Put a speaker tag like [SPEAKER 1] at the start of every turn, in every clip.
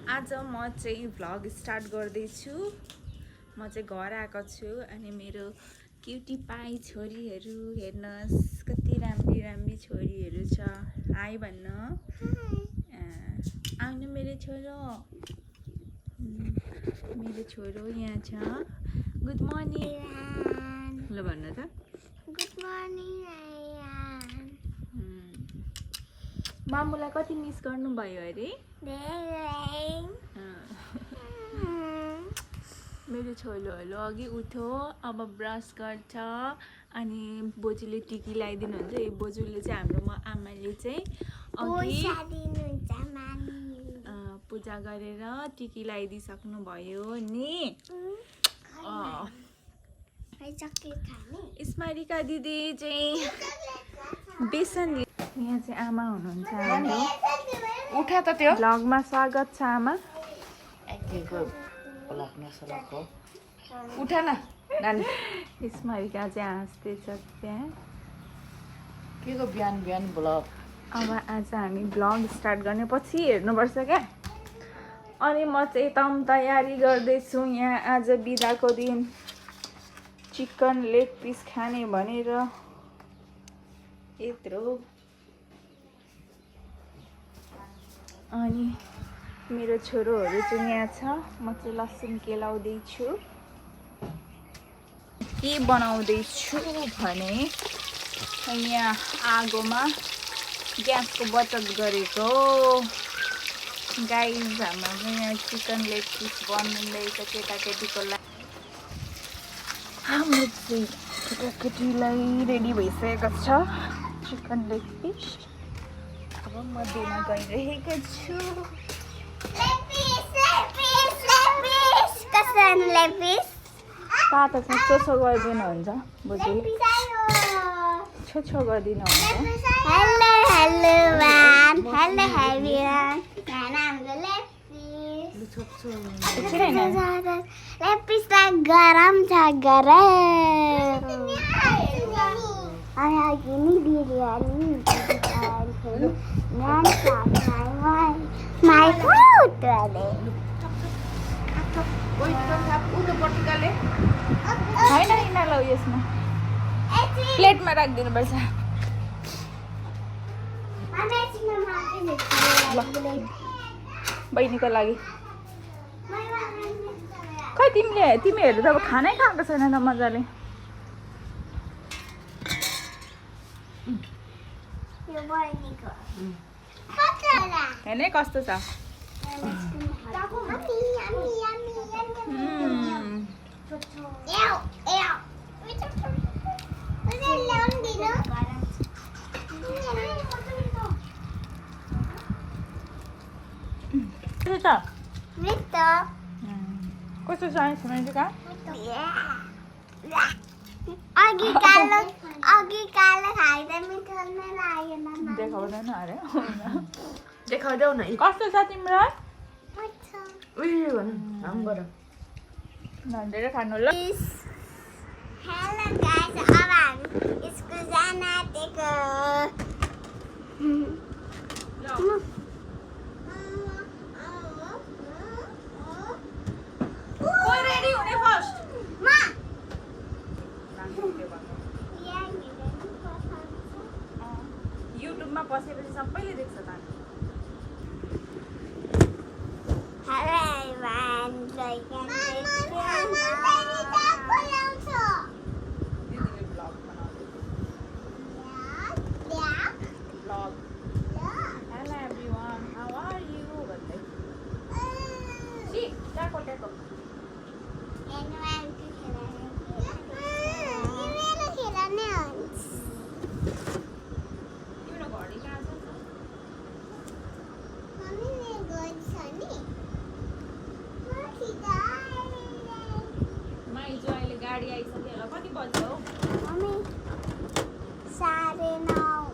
[SPEAKER 1] आज म चाहिँ भ्लग स्टार्ट गर्दैछु। म चाहिँ घर आएको छु अनि मेरो क्युटी पाई छोरीहरू हेर्नुहोस् कति राम्री राम्री छोरीहरू छ। हाई भन्न। आउनु मेरो छोरो। मेरो छोरो यहाँ छ। गुड मर्निङ ल भन्नु त।
[SPEAKER 2] गुड मर्निङ
[SPEAKER 1] मामुलाई कति मिस गर्नुभयो अरे? मेरो छोरोहरू अघि उठ्यो, अब ब्रस गर्छ अनि बोजूले टिकी लगाइदिनुहुन्छ। यो बोजूले चाहिँ हाम्रो आमाले चाहिँ अघि पूजा गरेर टिकी लगाइदिइसक्नु भयो नि। स्मारिका दिदी चाहिँ बेसन यहाँ चाहिँ आमा हुनुहुन्छ हाम्रो।
[SPEAKER 3] उठा त त्यो
[SPEAKER 1] भ्लगमा स्वागत छ आमा।
[SPEAKER 3] उठा न नानी।
[SPEAKER 1] स्मारिका चाहिँ हाँस्दैछ त्यहाँ।
[SPEAKER 3] के को बिहान बिहान ब्लग?
[SPEAKER 1] अब आज हामी भ्लग स्टार्ट गर्ने पछि हेर्नुपर्छ क्या। अनि म चाहिँ तम तयारी गर्दैछु यहाँ। आज बिदाको दिन चिकन लेग पिस खाने भनेर यत्रो। अनि मेरो छोरोहरू चाहिँ यहाँ छ। म चाहिँ लसुन केलाउँदैछु। के बनाउँदैछु भने यहाँ आगोमा ग्यासको बचत गरेको। गाइस हाम्रो यहाँ चिकन लेग पिस बन्दैछ केटाकेटीको लागि। हाम्रो चाहिँ केटाकेटीलाई रेडी भइसकेको छ चिकन लेग पिस। अब म दिन गइरहेको छु। तातो छ चोसो गरिदिनुहुन्छ बोजूले। छोछो गरिदिनुहुन्छ।
[SPEAKER 2] Hello everyone. Hello everyone. Leg पिसलाई गरम छ गरम। अनि बिरयानी माई फ्रुट
[SPEAKER 1] होइन यिनीहरूलाई यसमा प्लेटमा राखिदिनुपर्छ। बहिनीको लागि। खै तिमीहरू त अब खानै खाएको छैन त मजाले। हेर्नु है कस्तो छ। कस्तो छ स्मारिका?
[SPEAKER 2] अघि कालो खाइदा मिठो नै लागेन।
[SPEAKER 1] देखाउँदैन अरे।
[SPEAKER 3] देखाइदेऊ न।
[SPEAKER 1] कस्तो छ तिम्रो?
[SPEAKER 3] उयो भन हाम्रो
[SPEAKER 1] धेरै खानु ल।
[SPEAKER 2] हेलो गाइस, अब हामी स्कुल जान आँटेको।
[SPEAKER 1] कोही रेडी हुने फर्स्ट? युट्युबमा बसेपछि सबैले देख्छ त। Hello everyone, how are you? See, Taco. गाडी आइसक्यो होला। कति बज्यो हौ?
[SPEAKER 2] मम्मी 9:30।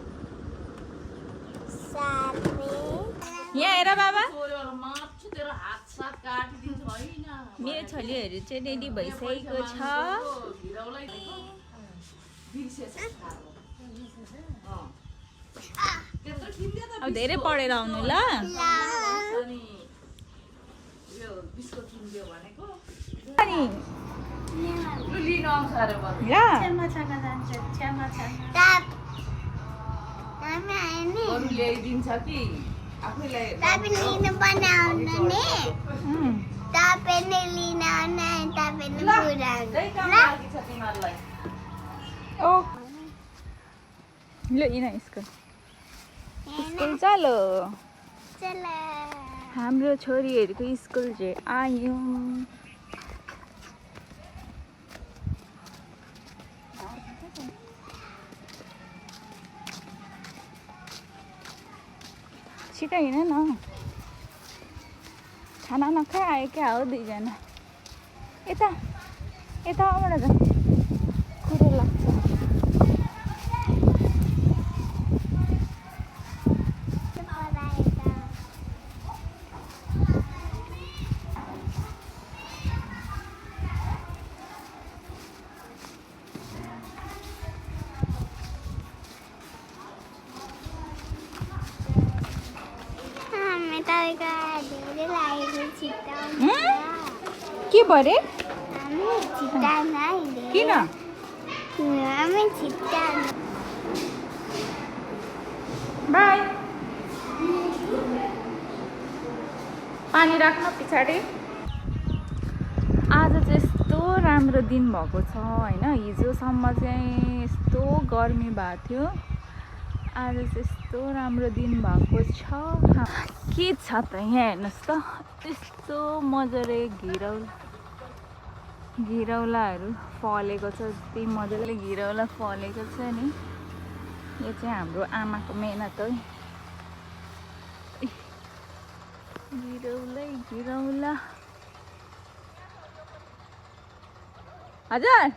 [SPEAKER 1] यहाँ हेर बाबा।
[SPEAKER 3] मार्छु तेरो हात साथ काटिदिन्छु हैन।
[SPEAKER 1] मेरो छोरीहरू चाहिँ रेडी भइसकेको छ। अब धेरै पढेर आउनु ल।
[SPEAKER 3] बिस्कुट किनिदियो भनेको
[SPEAKER 1] अनि
[SPEAKER 3] लु लिन आउँछ अरे बरु
[SPEAKER 1] ल
[SPEAKER 2] मम्मी आयो नि
[SPEAKER 3] बरु ल्याइदिन्छ कि आफैलाई
[SPEAKER 2] तपाईँ लिनु पर्ने आउनु नि
[SPEAKER 1] उम्,
[SPEAKER 2] तपाईँले लिन आउनु तपाईँले
[SPEAKER 3] ल
[SPEAKER 2] पुऱ्याउनु
[SPEAKER 3] त्यही काम
[SPEAKER 2] ल
[SPEAKER 3] लागि छ तिमीहरूलाई
[SPEAKER 1] ओ ल इन स्कुल स्कुल चलो
[SPEAKER 2] चलो
[SPEAKER 1] हाम्रो छोरीहरूको स्कुल चाहिँ आयो छिटो हिँड न खाना नखाइ आयो क्या हो दुईजना यता यताबाट त कुरो लाग्छ
[SPEAKER 2] हामी तपाईँको धेरै लागेको छिट्टा
[SPEAKER 1] के भरे
[SPEAKER 2] हामी छिट्टा
[SPEAKER 1] किन
[SPEAKER 2] हामी छिट्टा
[SPEAKER 1] बाई पानी राख्न पछाडि आज चाहिँ यस्तो राम्रो दिन भएको छ होइन हिजोसम्म चाहिँ यस्तो गर्मी भएको थियो आज चाहिँ यस्तो राम्रो दिन भएको छ के छ त यहाँ हेर्नुहोस् त यस्तो मजाले घिरौलाहरू फलेको छ यति मजाले घिरौला फलेको छ नि यो चाहिँ हाम्रो आमाको मेहनत हो घिरौला हजुर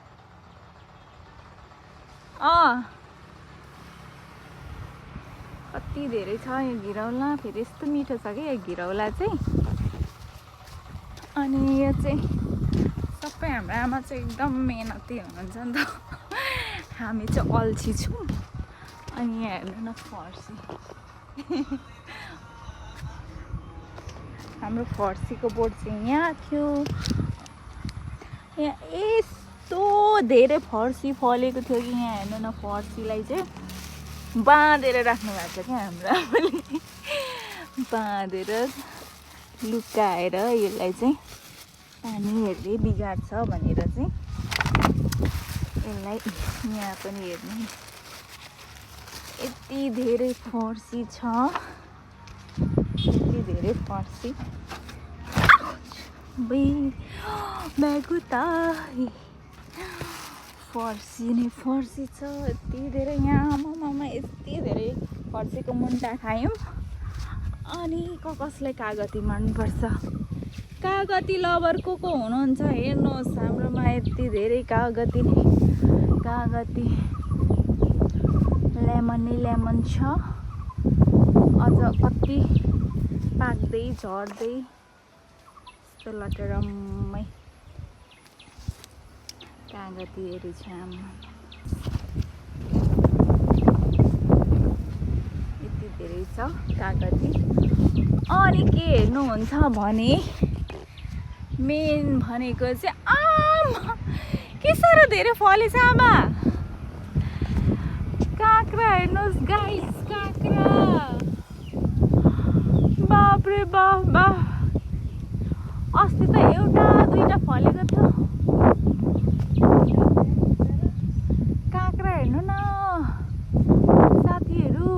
[SPEAKER 1] कति धेरै छ यो घिरौला फेरि यस्तो मिठो छ कि यो घिरौला चाहिँ अनि यो चाहिँ सबै हाम्रो आमा चाहिँ एकदम मेहनती हुनुहुन्छ नि त हामी चाहिँ अल्छी छौँ अनि यहाँ हेर्नु न फर्सी हाम्रो फर्सीको बोट चाहिँ यहाँ थियो यहाँ यस्तो धेरै फर्सी फलेको थियो कि यहाँ हेर्नु न फर्सीलाई चाहिँ बाँधेर राख्नु भएको छ क्या हाम्रो आमाले बाँधेर लुकाएर यसलाई चाहिँ पानीहरूले बिगार्छ भनेर चाहिँ यसलाई यहाँ पनि हेर्नु यति धेरै फर्सी छ यति धेरै फर्सी फर्सी नै फर्सी छ यति धेरै यहाँ आमामा यति धेरै फर्सीको मुन्टा खायौँ अनि कसलाई कागती मनपर्छ कागती लभर को हुनुहुन्छ हेर्नुहोस् हाम्रोमा यति धेरै कागती लेमन छ अझ कति पाक्दै झर्दै यस्तो लटरम्मै कागतीहरू छ यति धेरै छ कागती अनि के हेर्नुहुन्छ भने मेन भनेको चाहिँ आम के साह्रो धेरै फलेछ आमा काँक्रा हेर्नुहोस् गाइस काँक्रा बाप्रे बाफ अस्ति त एउटा दुईटा फलेको थियो काँक्रा हेर्नु न साथीहरू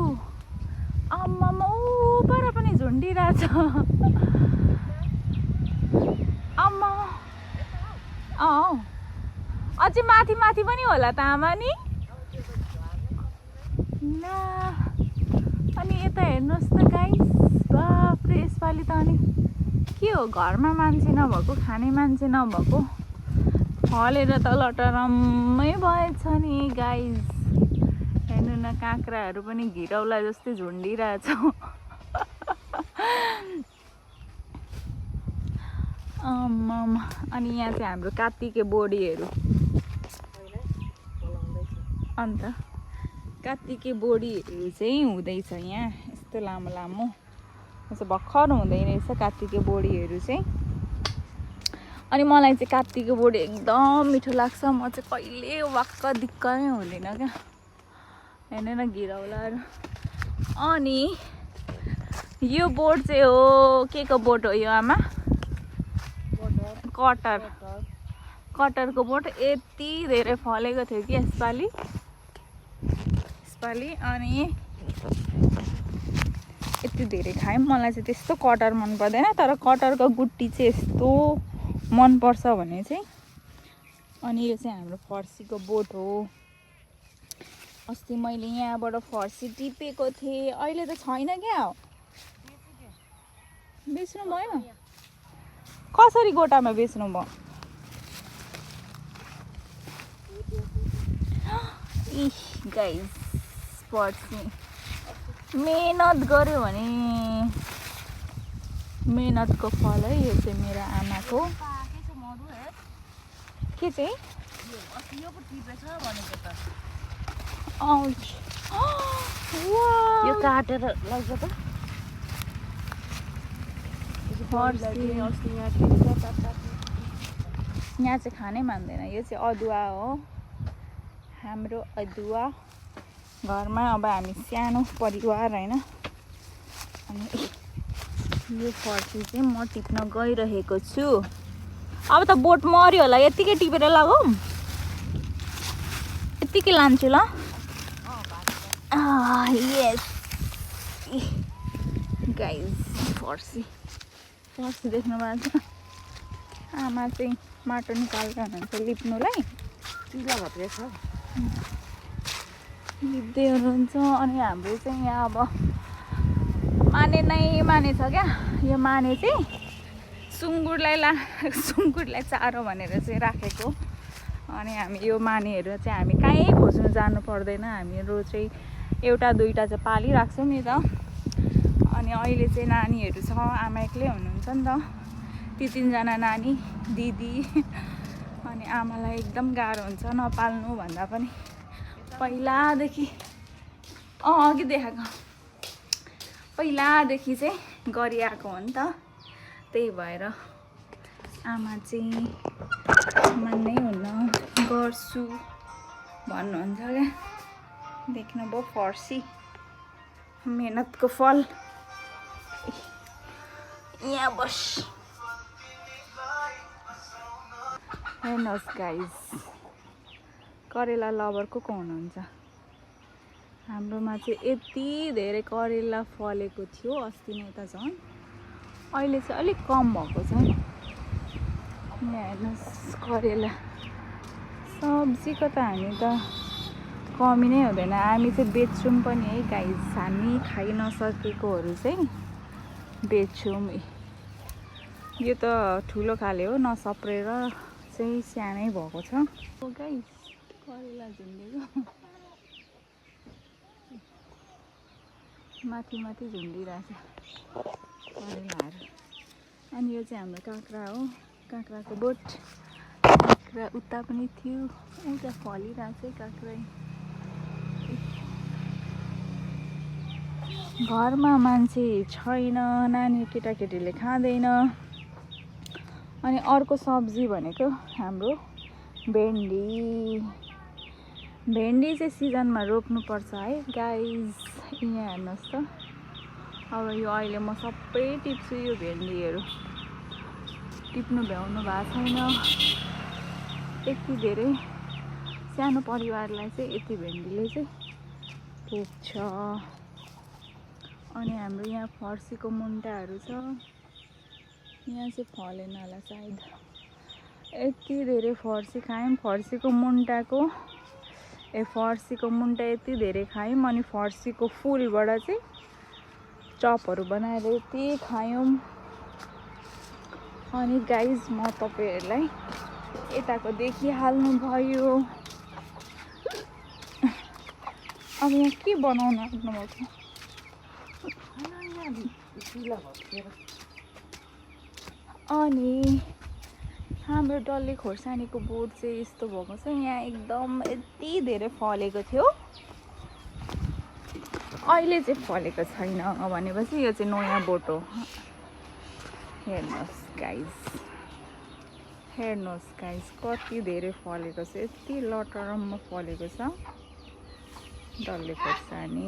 [SPEAKER 1] आम्मामा ऊपर पनि झुन्डिरहेछ आम्मा अझै माथि पनि होला त आमा नि ल अनि यता हेर्नुहोस् त गाइस बाफ्रे यसपालि त अनि के हो घरमा मान्छे नभएको खाने मान्छे नभएको फलेर त लटरम्मै भएछ नि गाइस हेर्नु न काँक्राहरू पनि घिरौला जस्तै झुन्डिरहेछ अनि यहाँ चाहिँ हाम्रो कात्तिके बोडीहरू अन्त कात्तिके बोडीहरू चाहिँ हुँदैछ यहाँ यस्तो लामो यसो भर्खर हुँदै रहेछ कात्तिके बोडीहरू चाहिँ अनि मलाई चाहिँ कात्तीको बोट एकदम मिठो लाग्छ। म चाहिँ कहिले वाक्क दिक्क नै हुँदैन क्या। हेर्नु न घिरौलाहरू। अनि यो बोट चाहिँ हो के को बोट हो यो आमा? कटर। कटरको बोट यति धेरै फलेको थियो कि यसपालि। अनि यति धेरै खायौँ। मलाई चाहिँ त्यस्तो कटर मन पर्दैन, तर कटरको गुट्टी चाहिँ यस्तो मनपर्छ भने चाहिँ। अनि यो चाहिँ हाम्रो फर्सीको बोट हो। अस्ति मैले यहाँबाट फर्सी टिपेको थिएँ, अहिले त छैन क्या। बेच्नु भयो? कसरी गोटामा बेच्नु भयो? इह गाइस, फर्सी मेहनत गर्यो भने मेहनतको फल है। यो चाहिँ मेरो आमाको। के चाहिँ?
[SPEAKER 3] यो काटेर लैजा त।
[SPEAKER 1] यहाँ चाहिँ खानै मान्दैन। यो चाहिँ अदुवा हो, हाम्रो अदुवा। घरमा अब हामी सानो परिवार होइन। अनि यो फर्सी चाहिँ म टिप्न गइरहेको छु। अब त बोट मऱ्यो होला, यत्तिकै टिपेर लगाऊँ। यत्तिकै लान्छु ल। यस गाइस, फर्सी देख्नु भएको छ। आमा चाहिँ माटो निकालेर हुनुहुन्छ लिप्नुलाई। लिप्दै हुनुहुन्छ। अनि हाम्रो चाहिँ यहाँ अब माने नै माने छ क्या। यो माने चाहिँ सुँगुरलाई चारो भनेर चाहिँ राखेको। अनि हामी यो मानेहरू चाहिँ हामी कहीँ खोज्नु जानु पर्दैन। हामीहरू चाहिँ एउटा दुईवटा चाहिँ पालिराख्छौँ नि त। अनि अहिले चाहिँ नानीहरू छ, आमा एक्लै हुनुहुन्छ नि त। ती तिनजना नानी, दिदी। अनि आमालाई एकदम गाह्रो हुन्छ नपाल्नु भन्दा पनि। पहिलादेखि अघि देखाएको, पहिलादेखि चाहिँ गरिआएको हो नि त। त्यही भएर आमा चाहिँ मान्नै हुन्न, गर्छु भन्नुहुन्छ क्या। देख्नुभयो फर्सी, मेहनतको फल। यहाँ बस। हेर्नुहोस् गाइस, करेला लभर को हुनुहुन्छ? हाम्रोमा चाहिँ यति धेरै करेला फलेको थियो अस्ति नै त झन्। अहिले चाहिँ अलिक कम भएको छ। यहाँ हेर्नुहोस् करेला। सब्जीको त हामी त कमी नै हुँदैन। हामी चाहिँ बेच्छौँ पनि है गाइस। हामी खाइ नसकेकोहरू चाहिँ बेच्छौँ। यो त ठुलो खाले हो, नसप्रेर चाहिँ सानै भएको छ। गाइस करेला झुन्डेको माथि झुन्डिरहेछ करेलाहरू। अनि यो चाहिँ हाम्रो काँक्रा हो, काँक्राको बोट। काँक्रा उता पनि थियो, उता फलिरहेछ काँक्रै। घरमा मान्छे छैन, नानी केटाकेटीले खाँदैन। अनि अर्को सब्जी भनेको हाम्रो भेन्डी। भेन्डी चाहिँ सिजनमा रोप्नुपर्छ है गाइस। यहाँ हेर्नुहोस् त। अब यो अहिले म सबै टिप्छु। यो भेन्डीहरू टिप्नु भ्याउनु भएको छैन। यति धेरै सानो परिवारलाई चाहिँ यति भेन्डीले चाहिँ पुग्छ। अनि हाम्रो यहाँ फर्सीको मुन्टाहरू छ। यहाँ चाहिँ फलेन होला सायद। यति धेरै फर्सी खायौँ। फर्सीको मुन्टा यति धेरै खायौँ। अनि फर्सीको फुलबाट चाहिँ चपहरू बनाएर यति खायौँ। अनि गाइज म तपाईँहरूलाई यताको देखिहाल्नु भयो। अब यहाँ के बनाउन आँट्नुभएको? अनि हाम्रो डल्ले खोर्सानीको बोट चाहिँ यस्तो भएको छ। यहाँ एकदम यति धेरै फलेको थियो, अहिले चाहिँ फलेको छैन भनेपछि यो चाहिँ नयाँ बोट हो। हेर्नुहोस् गाइस, हेर्नुहोस् गाइस कति धेरै फलेको छ, यति लटरम्म फलेको छ डल्ले खोर्सानी।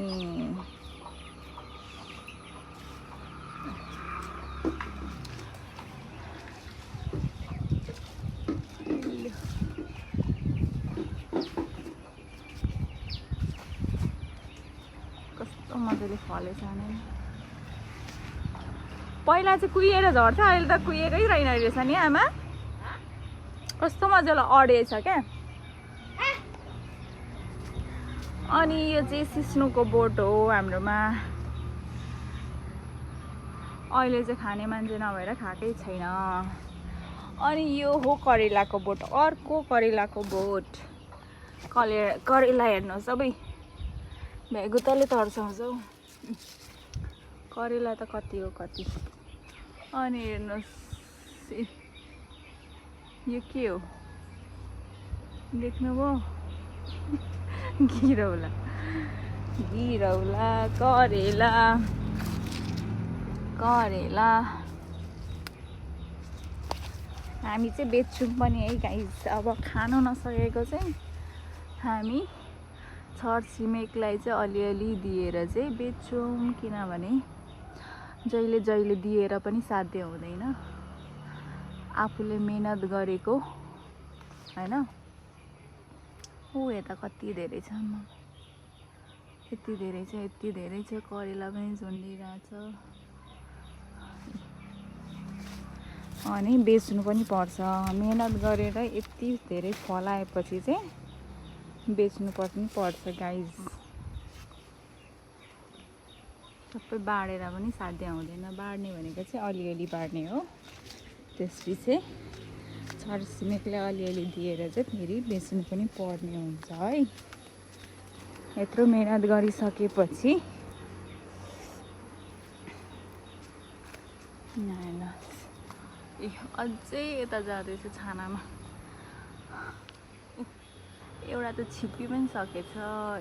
[SPEAKER 1] कस्तो मजाले फलेछ नि। पहिला चाहिँ कुहिएर झर्छ, अहिले त कुहिएकै रहेन रहेछ नि आमा। कस्तो मजाले अडेछ क्या। अनि यो चाहिँ सिस्नुको बोट हो हाम्रोमा। अहिले चाहिँ खाने मान्छे नभएर खाएकै छैन। अनि यो हो करेलाको बोट, अर्को करेलाको बोट। करेला हेर्नुहोस् सबै भ्यागुताले तर्साउँछ हौ। करेला त कति हो कति। अनि हेर्नुहोस् यो के हो देख्नुभयो? घिरौला करेला हामी चाहिँ बेच्छौँ पनि है गाइस। अब खानु नसकेको चाहिँ हामी छर छिमेकलाई चाहिँ अलिअलि दिएर चाहिँ बेच्छौँ, किनभने जहिले जहिले दिएर पनि साध्य हुँदैन। आफूले मेहनत गरेको हैन। ऊ यता कति धेरै छ, यति धेरै छ। करेला पनि झुन्डिरहेछ। अनि बेच्नु पनि पर्छ। मेहनत गरेर यति धेरै फलाएपछि चाहिँ बेच्नु पनि पर्छ गाइज। सबै बाँडेर पनि साध्य हुँदैन। बाँड्ने भनेको चाहिँ अलिअलि बाँड्ने हो। त्यसपछि छरछिमेकले अलिअलि दिएर चाहिँ फेरि बेच्नु पनि पर्ने हुन्छ है। यत्रो मेहनत गरिसकेपछि ए अझै यता जाँदैछ छानामा। एउटा त छिपी पनि सकेछ,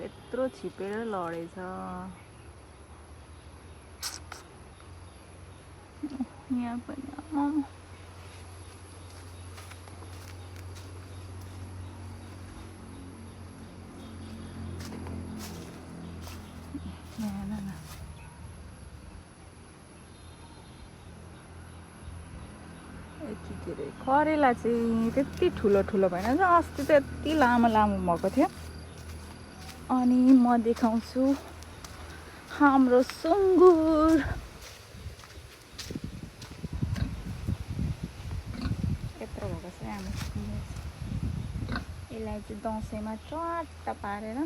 [SPEAKER 1] यत्रो छिपेर लडेछ। यहाँ पनि यति धेरै करेला चाहिँ त्यति ठुलो भएन। अस्ति त यति लामो भएको थियो। अनि म देखाउँछु हाम्रो सुँगुर। यत्रो भएको छ हाम्रो सुँगुर। यसलाई चाहिँ दसैँमा चट्ट पारेर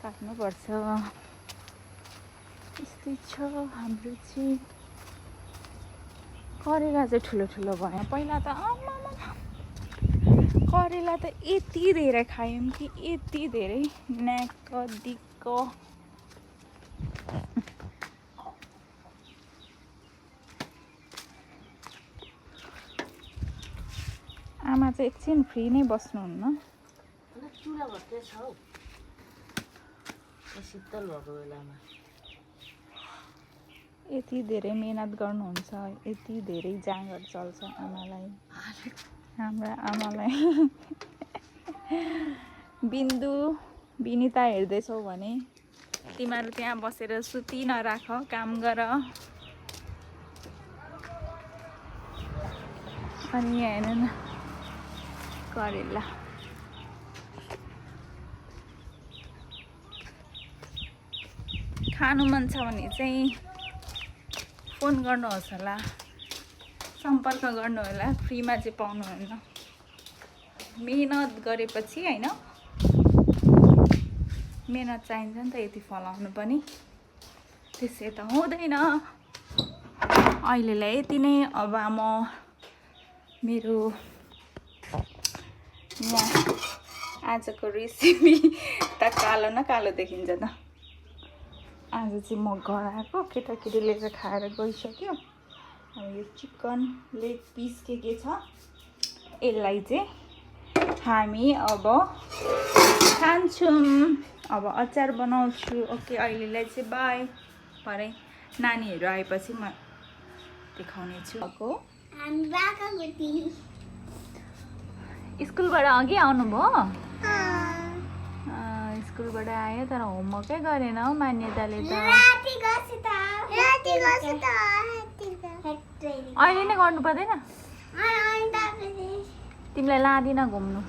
[SPEAKER 1] काट्नुपर्छ। यस्तै छ हाम्रो चाहिँ। करेला चाहिँ ठुलो भयो। पहिला त करेला त यति धेरै खायौँ कि यति धेरै न्याक दिक्क। आमा चाहिँ एकछिन फ्री नै बस्नुहुन्न।
[SPEAKER 3] चुला भत्ते छ हौ शीतल भएको बेलामा।
[SPEAKER 1] यति धेरै मेहनत गर्नुहुन्छ, यति धेरै जाँगर चल्छ आमालाई, हाम्रा आमालाई। बिन्दु बिनिता हेर्दैछौ भने तिमीहरू त्यहाँ बसेर सुति नराख, काम गर। अनि यहाँ हेर्नु न करेला। खानु मन छ भने चाहिँ फोन गर्नुहोस् होला, सम्पर्क गर्नु होला। फ्रीमा चाहिँ पाउनु होइन। मेहनत गरेपछि होइन, मेहनत चाहिन्छ नि त यति फलाउनु पनि। त्यसै त हुँदैन। अहिलेलाई यति नै। अब म मेरो यहाँ आजको रेसिपी त कालो न कालो देखिन्छ त। आज चाहिँ म घर आएको, केटाकेटीले चाहिँ खाएर गइसक्यो। अब यो चिकन लेग पिस के छ यसलाई चाहिँ हामी अब खान्छौँ। अब अचार बनाउँछु। ओके, अहिलेलाई चाहिँ बाई। भरे नानीहरू आएपछि म देखाउने छु।
[SPEAKER 2] हामी बाकाको
[SPEAKER 1] स्कुलबाट अघि आउनुभयो
[SPEAKER 2] अँ,
[SPEAKER 1] स्कुलबाट आयो तर होमवर्कै गरेन हौ मान्यताले त
[SPEAKER 2] राति गएछ त
[SPEAKER 1] अहिले नै गर्नु पर्दैन
[SPEAKER 2] अनि
[SPEAKER 1] तिमीलाई लाँदिनँ घुम्नु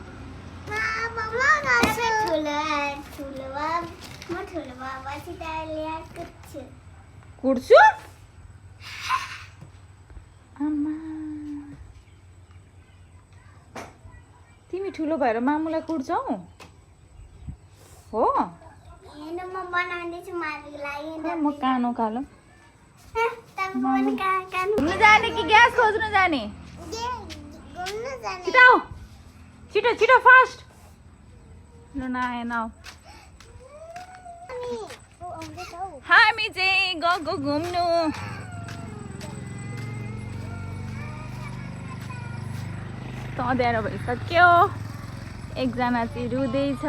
[SPEAKER 2] ठुलो बाबासित ल्याएको छु
[SPEAKER 1] कुर्छु आमा तिमी ठुलो भएर मामुलाई कुर्छौ हो
[SPEAKER 2] हेर्नु म बनाउँदैछु मारुको लागि
[SPEAKER 1] म कानो कालो
[SPEAKER 2] तपाईँको पनि कहाँ
[SPEAKER 1] घुम्नु जाने कि ग्यास खोज्नु जाने
[SPEAKER 2] घुम्नु जाने
[SPEAKER 1] छिटो आऊ छिटो छिटो फास्ट ल नआएन आऊ हामी चाहिँ गएको घुम्नु अँध्यारो भइसक्यो एकजना चाहिँ रुँदैछ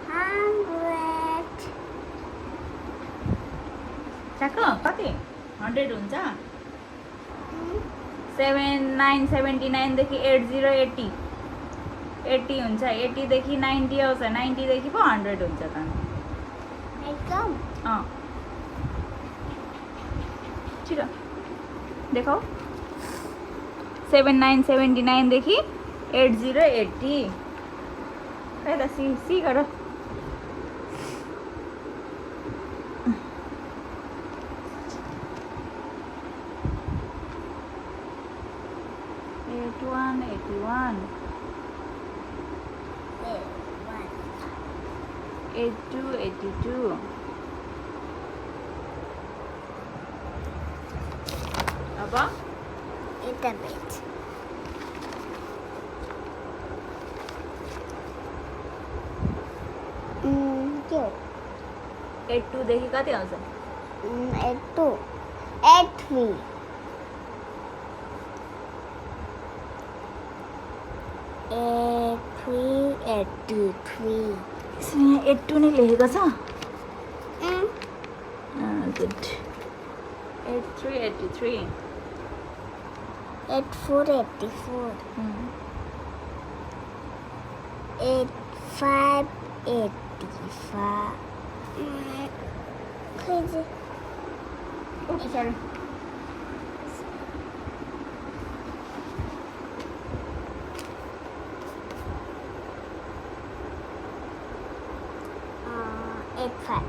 [SPEAKER 2] 7373
[SPEAKER 1] ठ्याक्क कति 100 हुन्छ 7979 देखि 80 80 हुन्छ 80 देखि 90 आउँछ 90 देखि पो 100 हुन्छ त
[SPEAKER 2] एकदम
[SPEAKER 1] अँ छिटो देखाऊ 7979 देखि 80 खै त सी गर 81 82 अब
[SPEAKER 2] It's a bit. Two.
[SPEAKER 1] 82 देखि कति आउँछ
[SPEAKER 2] 82. 83. 83.
[SPEAKER 1] यसमा 82 नै लेखेको छ good 83 83
[SPEAKER 2] 84. 85. 85. Crazy.
[SPEAKER 1] Okay sorry
[SPEAKER 2] Eight five.